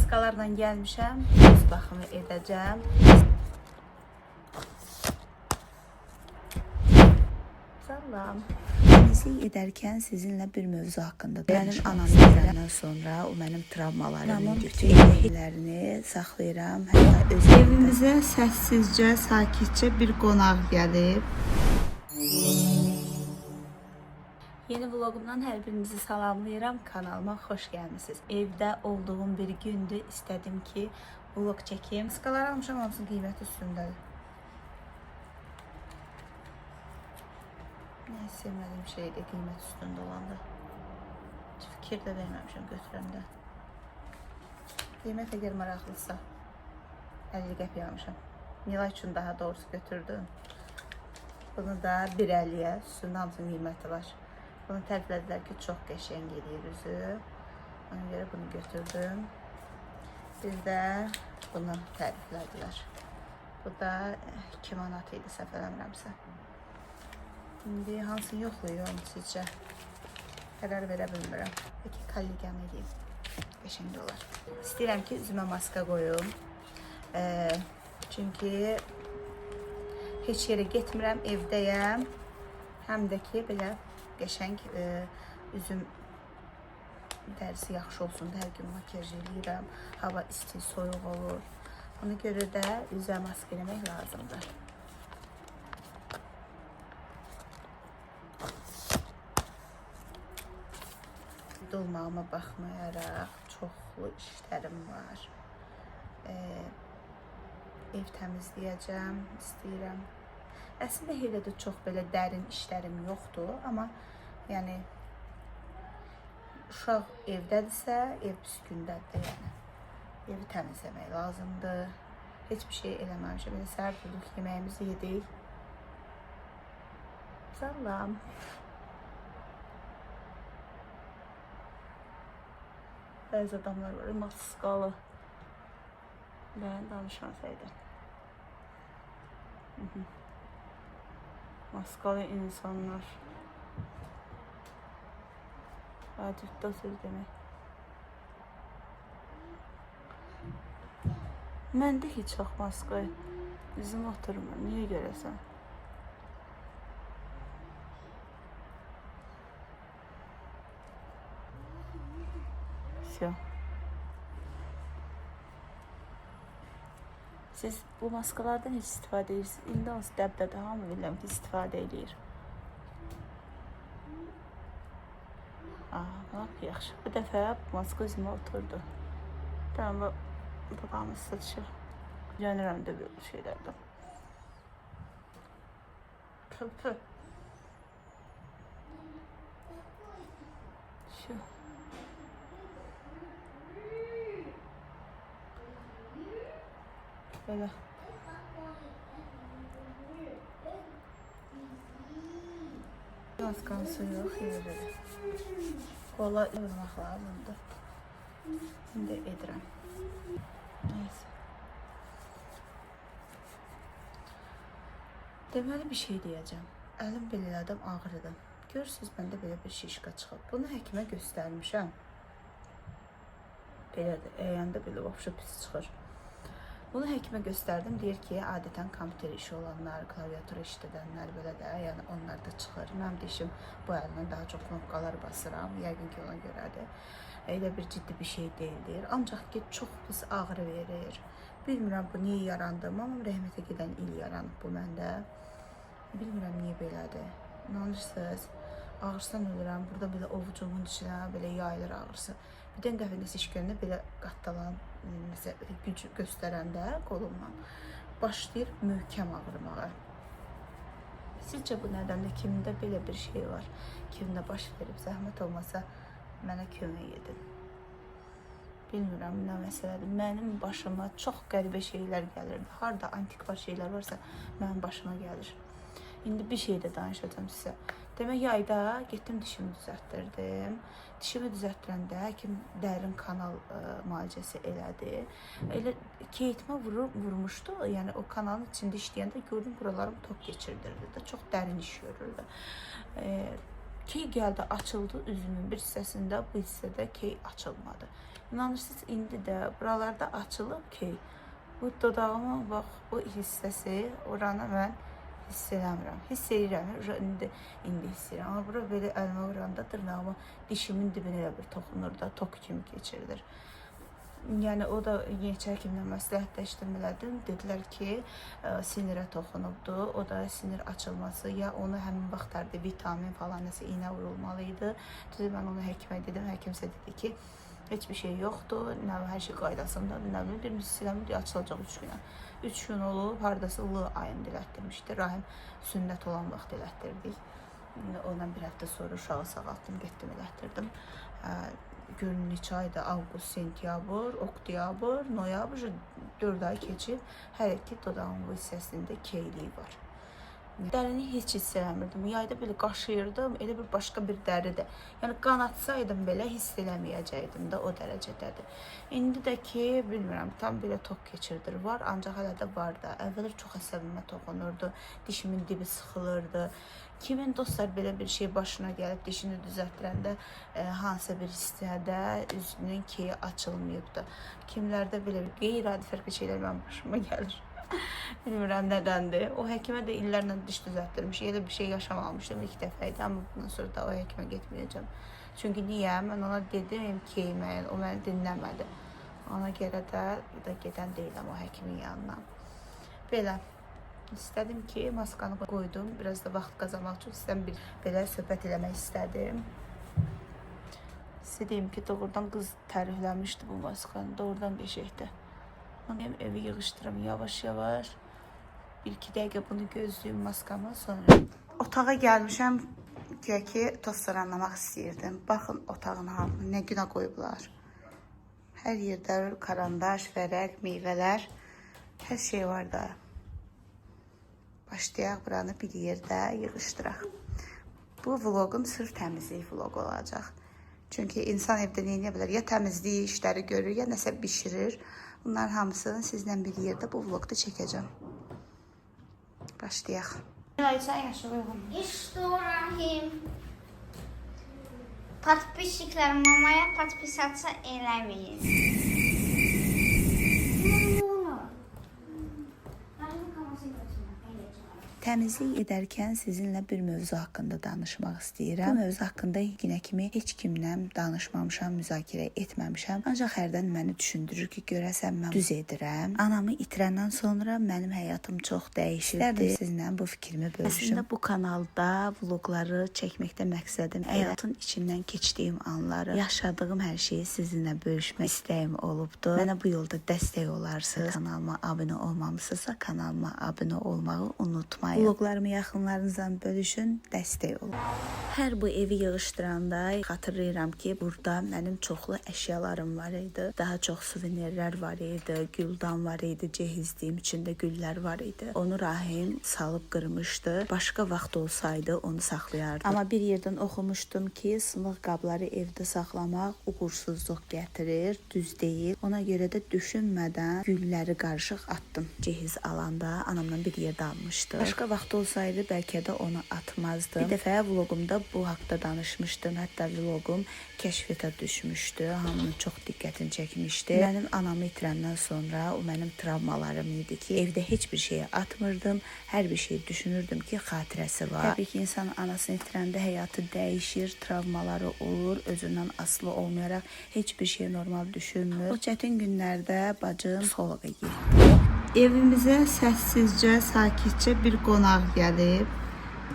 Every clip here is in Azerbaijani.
Maskalarla gəlmişəm. Göz baxımı edəcəm. Salam. Temizlik edərkən sizinlə bir mövzu haqqında danışmaq. Mənim anam öləndən sonra o mənim travmalarımı, götürlərini saxlayıram. Hətta öz evimizə səssizcə, sakitcə bir qonaq gəlib. Yeni vlogumdan hər birinizi salamlayıram. Kanalıma xoş gəlmisiniz. Evdə olduğum bir gündür. İstədim ki, vlog çəkeyim. Maskalar almışam, hamısının qiyməti üstündədir. Nə sevmədiyim şeydir qiymət üstündə olanda. Heç fikir də verməmişəm götürəndə. Qiymət əgər maraqlısa 50 qəpik almışam. Nilay üçün daha doğrusu götürdüm. Bunu da 1.50-yə, üstündə hamısının qiyməti var. Bunu təriflədilər ki, çox qəşəng eləyir üzü. Ona görə bunu götürdüm. Bir də bunu təriflədilər. Bu da 2 manat idi, səhv eləmirəmsə. İndi hansını yoxlayıyorum sizcə? Qərar verə bilmirəm. Peki kollegan edeyim. Qəşəng olar. İstəyirəm ki, üzümə maska qoyum. Çünki heç yerə getmirəm, evdəyəm. Həm də ki, belə qəşəng üzüm dərisi yaxşı olsun da hər gün makyaj eləyirəm. Hava isti, soyuq olur. Ona görə də üzə maska eləmək lazımdır. Dolmağıma baxmayaraq çoxlu işlərim var. Ev təmizləyəcəm, istəyirəm. Əslində elə də çox belə dərin işlərim yoxdur, amma yəni uşaq evdədirsə, ev pis gündədir yəni. Evi təmizləmək lazımdır. Heç bir şey eləməmişəm. Belə səhər durduq, yeməyimizi yedik. Salam. Bəzi adamlar var, maskalı. Ben danışmasaydım. Maskalı insanlar. Adətdə söz demək. Məndə heç çox maska üzüm oturmur. Niyə görəsən? Всё. Siz bu maskalardan hiç istifadə edirsiniz. İndi onsuz dəbdədə hamı bilirəm ki, istifadə edir. Bak, yaxşı. Bu dəfə maska üzümə oturdu. Tamam, babamız saçı. Yanıram da böyle şeylerden. Pı. Şu. Böyle. Maskanın suyu yok, böyle. Kola yığmaq lazımdır. Şimdi edirəm. Neyse. Deməli bir şey deyəcəm. Əlim belə elədim, ağrıdım. Görürsünüz, məndə belə bir şişqa çıxıb. Bunu həkimə göstərmişəm. Belədir, əyəndə belə vəbşə pis çıxır. Bunu həkimə göstərdim. Deyir ki, adətən kompüter işi olanlar, klaviatura işlədənlər belə də, yəni onlar da çıxır. Mənim dişim bu əlimdən daha çox knopkalar basıram. Yəqin ki, ona görədir. Elə bir ciddi bir şey deyildir. Ancaq ki, çox pis ağrı verir. Bilmirəm bu niyə yarandı, amma rəhmətə gedən il yaranıb bu məndə. Bilmirəm niyə belədir. İnanırsınız, ağrısan ölürəm. Burada belə ovucumun içinə belə yayılır ağrısı. Birdən dəfə nəsə iş görəndə belə qattalan, nəsə güc göstərəndə qolumdan başlayır möhkəm ağrımağa. Sizcə bu nədəndir? Kimdə belə bir şey var? Kimdə baş verib? Zəhmət olmasa mənə kömək edin. Bilmirəm nə məsələdir. Mənim başıma çox qəribə şeylər gəlirdi. Harda antikvar şeylər varsa mənim başıma gəlir. İndi bir şey də danışacağım sizə. Demək, yayda getdim dişimi düzəltdirdim. Dişimi düzəltdirəndə həkim dərin kanal müalicəsi elədi. Elə keyitmə vurmuşdu. Yəni o kanalın içində işləyəndə gördüm buralarım tok keçirdirdi də. Çox dərin iş görürdü. Key gəldi, açıldı üzümün bir hissəsində, bu hissədə key açılmadı. İnanırsınız, indi də buralarda açılıb key. Bu dodağımın bax, bu hissəsi, oranı mən hiss eləmirəm. Hiss edirəm, indi hiss edirəm. Amma bura belə əlimə vuranda dırnağıma, dişimin dibinə elə bir toxunur da, tok kimi keçirilir. Yəni o da yeniçə həkimlə məsləhətləşdim elədim. Dedilər ki, sinirə toxunubdu. O da sinir açılması, ya onu həmin vaxtlarda vitamin falan nəsə iynə vurulmalı idi. Düzdür, mən onu həkimə dedim. Həkimsə dedi ki, heç bir şey yoxdur. Nə hər şey qaydasındadır. Nə bilim, bir sistemdir, açılacaq 3 günə. 3 gün olub, hardasa lı ayında elətdirmişdi. Rahim sünnət olan vaxt elətdirdik. Ondan bir həftə sonra uşağı sağaltdım, getdim elətdirdim. Görün neçə ayda, avqust, sentyabr, oktyabr, noyabr, 4 ay keçib. Hər iki dodağın bu hissəsində keyliyi var. Dərini heç hiss eləmirdim. Yayda belə qaşıyırdım, elə bir başqa bir dəridir. Yəni qanatsaydım belə hiss eləməyəcəkdim də, o dərəcədədir. İndi də ki, bilmirəm, tam belə tok keçirdir var, ancaq hələ də var da. Əvvəl çox əsəbimə toxunurdu, dişimin dibi sıxılırdı. Kimin dostlar belə bir şey başına gəlib dişini düzəltdirəndə hansısa bir hissədə üzünün keyi açılmayıbdı. Kimlərdə belə bir qeyri-adi fərqli şeylər mənim başıma gəlir. Bilmirəm nədəndir. O həkimə də illərlə diş düzəltdirmiş. Elə bir şey yaşamamışdım, ilk dəfə idi, amma bundan sonra da o həkimə getməyəcəm. Çünki niyə? Mən ona dedim keyməyin, o məni dinləmədi. Ona görə də gedən deyiləm o həkimin yanına. Belə. İstədim ki, maskanı qoydum. Biraz da vaxt qazanmaq üçün sizdən bir belə söhbət eləmək istədim. Sizə deyim ki, doğrudan qız tərifləmişdi bu maskanı. Doğrudan qəşəngdir. Onu evi yığışdıram yavaş-yavaş. 1-2 dəqiqə bunu gözləyim maskamı sonra. Otağa gəlmişəm ki, tost anlamaq istəyirdim. Baxın otağın halını nə günə qoyublar. Hər yerdə karandaş, vərəq, meyvələr, hər şey var da. Başlayaq buranı bir yerdə yığışdıraq. Bu vloqum sırf təmizlik vloqu olacaq. Çünki insan evdə neyə bilər? Ya təmizlik işləri görür, ya nəsə bişirir. Bunların hamısını sizlə bir yerdə bu vloqda çəkəcəm. Başlayaq. Sən yaşa uyğun. İşte Rahim. Подписчикler mamaya подписаться eləməyin. Təmizlik edərkən sizinlə bir mövzu haqqında danışmaq istəyirəm. Bu mövzu haqqında yenə kimi heç kimlə danışmamışam, müzakirə etməmişəm. Ancaq hərdən məni düşündürür ki, görəsən mən düz edirəm. Anamı itirəndən sonra mənim həyatım çox dəyişibdi. Sizinlə bu fikrimi bölüşüm. Əslində bu kanalda vloqları çəkməkdə məqsədim həyatın içindən keçdiyim anları, yaşadığım hər şeyi sizinlə bölüşmək istəyim olubdu. Mənə bu yolda dəstək olarsınız. Kanalıma abunə olmamısınızsa kanalıma abunə olmağı unutmayın. Vloqlarımı yaxınlarınızdan bölüşün, dəstək olun. Hər bu evi yığışdıranda xatırlayıram ki, burada mənim çoxlu əşyalarım var idi. Daha çox suvenirlər var idi, güldan var idi, cehizdiyim içində güllər var idi. Onu Rahim salıb qırmışdı. Başqa vaxt olsaydı onu saxlayardım. Amma bir yerdən oxumuşdum ki, sınıq qabları evdə saxlamaq uğursuzluq gətirir, düz deyil. Ona görə də düşünmədən gülləri qarışıq atdım. Cehiz alanda anamdan bir yerdə almışdı. Başqa vaxt olsaydı bəlkə də onu atmazdım. Bir dəfə vloqumda bu haqda danışmışdım. Hətta vloqum kəşfiyyata düşmüşdü. Hamının çox diqqətini çəkmişdi. Mənim anamı itirəndən sonra o mənim travmalarım idi ki, evdə heç bir şeyi atmırdım. Hər bir şey düşünürdüm ki, xatirəsi var. Təbii ki, insan anasını itirəndə həyatı dəyişir, travmaları olur, özündən asılı olmayaraq heç bir şey normal düşünmür. O çətin günlərdə bacım psixoloqa getdi. Evimizə səssizcə, sakitcə bir qonaq gəlib.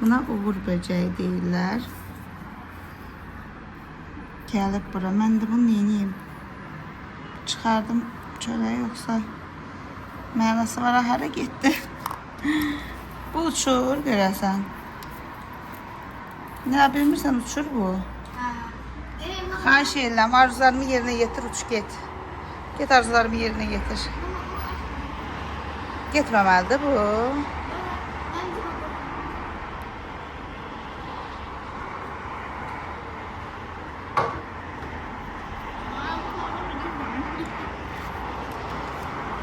Buna uğur böcəyi deyirlər. Gəlib bura. Mən də bunu neyiniyim? Çıxardım çölə, yoxsa mənası var, hara getdi? Bu uçur, görəsən. Nə bilmirsən, uçur bu. Xahiş edirəm, arzularımı yerinə yetir, uç get. Get arzularımı yerinə yetir. Getməməlidir bu.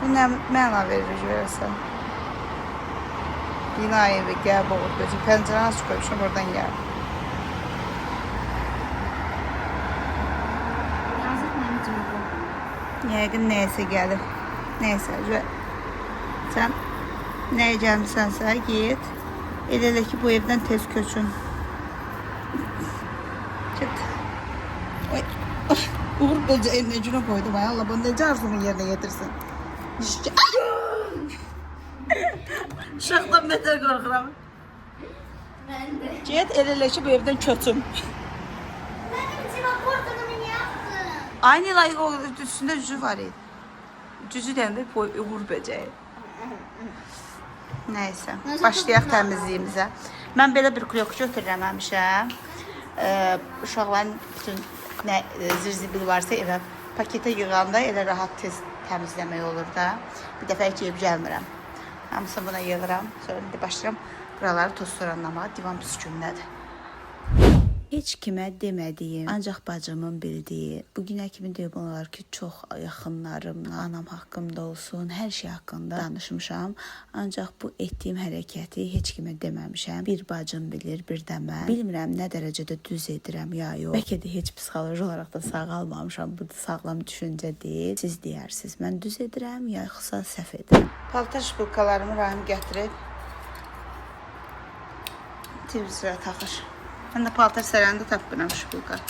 Bu nə məna verir görəsən? Bina evi, gəl boğur böcək. Pəncərəni aç qoymuşam, oradan gəl. Yəqin nəyəsə gəlir. Nəyəsə, sən nəyə gəlmisənsə git. Elə ki bu evdən tez köçün. Git. Oy. Uğur böceği ne cüne koydum ay Allah, bunu necə arzumu yerine getirsin. Uşaqdan betər qorxuram. Ben de. Get elə ki bu evdən köçün. Benim sigortamı yaptın. Aynı layık o üstünde cücü var idi. Cücü deyəndə uğur böceği. Nəysə, başlayaq təmizliyimizə. Mən belə bir klok götürürəm həmişə. Uşaqların bütün nə zirzibil varsa evə paketə yığanda elə rahat tez təmizləmək olur da. Bir dəfə heç yeyib gəlmirəm. Hamısını buna yığıram. Sonra bir də başlayıram buraları toz soranlamağa. Divan püskündədir. Heç kimə demədiyim, ancaq bacımın bildiyi, bugünə kimi deyib olar ki, çox yaxınlarımla, anam haqqımda olsun, hər şey haqqında danışmışam. Ancaq bu etdiyim hərəkəti heç kimə deməmişəm. Bir bacım bilir, bir də mən. Bilmirəm nə dərəcədə düz edirəm ya yox. Bəlkə də heç psixoloji olaraq da sağalmamışam. Bu da sağlam düşüncə deyil. Siz deyərsiniz, mən düz edirəm, yoxsa səhv edirəm. Paltar şpılkalarımı Rahim gətirib televizora taxır. Mən də paltar sərəndə tapmıram şpılka.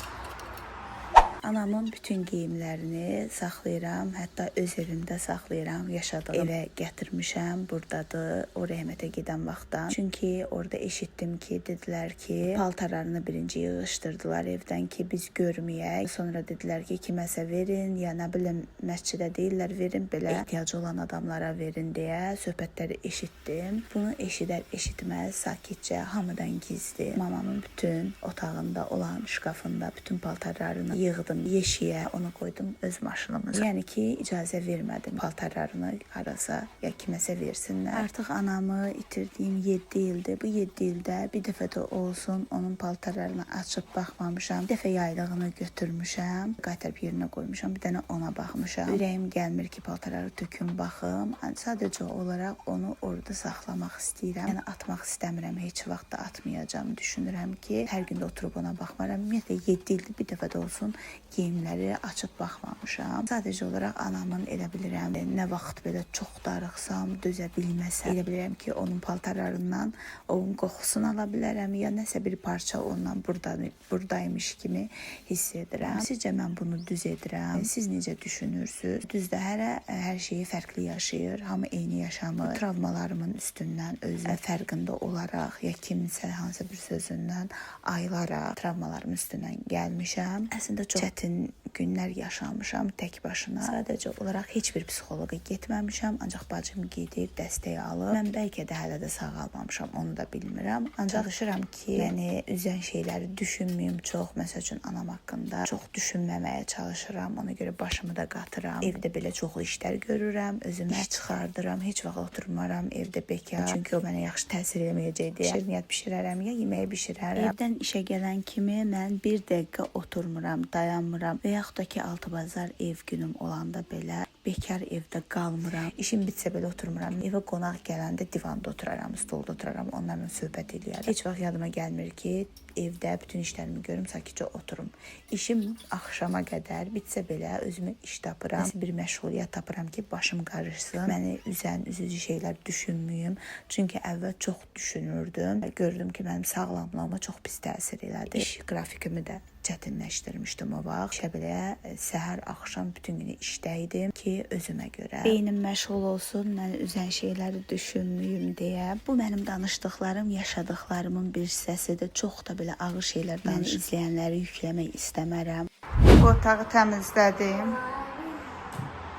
Anamın bütün geyimlərini saxlayıram, hətta öz evimdə saxlayıram. Yaşadığım evə gətirmişəm, buradadır, o rəhmətə gedən vaxtdan. Çünki orada eşitdim ki, dedilər ki, paltarlarını birinci yığışdırdılar evdən ki, biz görməyək. Sonra dedilər ki, kiməsə verin, ya nə bilim, məscidə deyirlər verin, belə ehtiyacı olan adamlara verin deyə söhbətləri eşitdim. Bunu eşitməz, sakitcə, hamıdan gizli. Mamamın bütün otağında olan şkafında bütün paltarlarını yığdım. Yeşiyə onu qoydum öz maşınımıza. Yəni ki, icazə vermədim paltarlarını arasa ya kiməsə versinlər. Artıq anamı itirdiyim 7 ildir. Bu 7 ildə bir dəfə də olsun onun paltarlarını açıb baxmamışam. Bir dəfə yaylığını götürmüşəm, qaytarıb yerinə qoymuşam. Bir dənə ona baxmışam. Ürəyim gəlmir ki, paltarları töküm baxım. Sadəcə olaraq onu orada saxlamaq istəyirəm. Yəni atmaq istəmirəm. Heç vaxt da atmayacağım. Düşünürəm ki, hər gün də oturub ona baxmaram. Ümumiyyətlə 7 ildir bir dəfə də olsun geyimləri açıb baxmamışam. Sadəcə olaraq anamın elə bilirəm, nə vaxt belə çox darıxsam, dözə bilməsəm, elə bilirəm ki, onun paltarlarından onun qoxusunu ala bilərəm, ya nəsə bir parça ondan buradaymış kimi hiss edirəm. Sizcə mən bunu düz edirəm? Siz necə düşünürsünüz? Düzdür, hər şeyi fərqli yaşayır, hamı eyni yaşamır. Travmalarımın üstündən özü fərqində olaraq, ya kimsə hansı bir sözündən aylaraq travmalarımın üstündən gəlmişəm. Əslində çox çətin günlər yaşamışam tək başına. Sadəcə olaraq heç bir psixoloqa getməmişəm, ancaq bacım gedib dəstək alıb. Mən bəlkə də hələ də sağalmamışam, onu da bilmirəm. Ancaq çalışıram ki, yəni üzən şeyləri düşünməyim çox. Məsəl üçün anam haqqında çox düşünməməyə çalışıram. Ona görə başımı da qatıram. Evdə belə çoxlu işlər görürəm, özümə çıxardıram. Heç vaxt oturmaram evdə bekar. Çünki o mənə yaxşı təsir eləməyəcək deyə şirniyyat bişirərəm ya yeməyi bişirərəm. Evdən işə gələn kimi mən bir dəqiqə oturmuram, dayanmıram və yaxud da ki, altı bazar ev günüm olanda belə bekar evdə qalmıram. İşim bitsə belə oturmuram. Evə qonaq gələndə divanda oturaram, stolda oturaram, onlarla söhbət eləyərəm. Heç vaxt yadıma gəlmir ki, evdə bütün işlərimi görüm, sakitcə oturum. İşim axşama qədər bitsə belə özümə iş tapıram. Nəsə bir məşğuliyyət tapıram ki, başım qarışsın. Məni üzücü şeylər düşünməyim. Çünki əvvəl çox düşünürdüm. Gördüm ki, mənim sağlamlığıma çox pis təsir elədi. İş qrafikimi də çətinləşdirmişdim o vaxt. İşə belə səhər, axşam bütün günü işdə idim ki, özümə görə. Beynim məşğul olsun, mən üzən şeyləri düşünməyim deyə. Bu mənim danışdıqlarım, yaşadıqlarımın bir hissəsidir. Çox da belə ağır şeylər danışıb izləyənləri yükləmək istəmərəm. Bu otağı təmizlədim.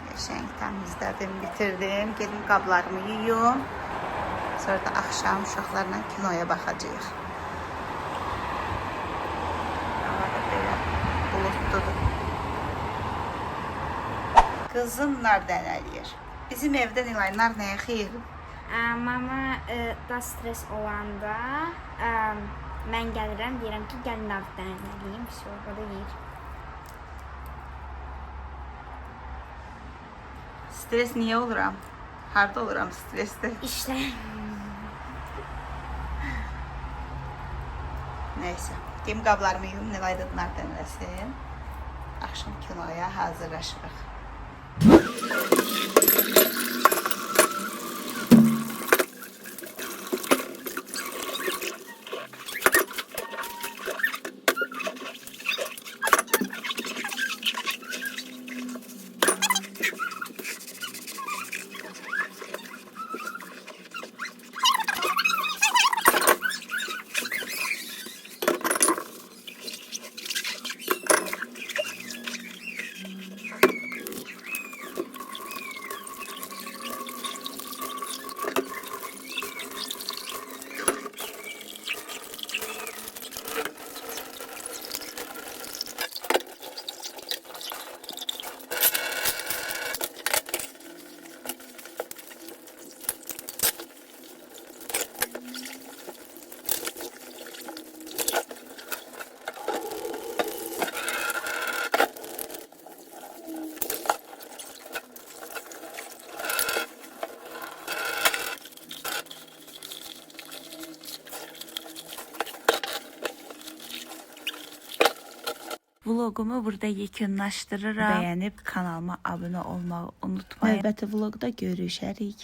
Qəşəng təmizlədim, bitirdim. Gedim qablarımı yuyum. Sonra da axşam uşaqlarla kinoya baxacağıq. Kızım nar dənəliyir. Bizim evdə Nilay nar nəyə xeyir? Mama da stres olanda mən gəlirəm, deyirəm ki, gəl nar dənəliyim, sonra da yeyir. Stres niyə oluram? Harda oluram stresdə? İşte. Nəysə, deyim qablarımı yuyum, Nilay da nar dənələsin. Axşam kinoya hazırlaşırıq. Vlogumu burada yekunlaşdırıram. Bəyənib kanalıma abunə olmağı unutmayın. Növbəti vlogda görüşərik.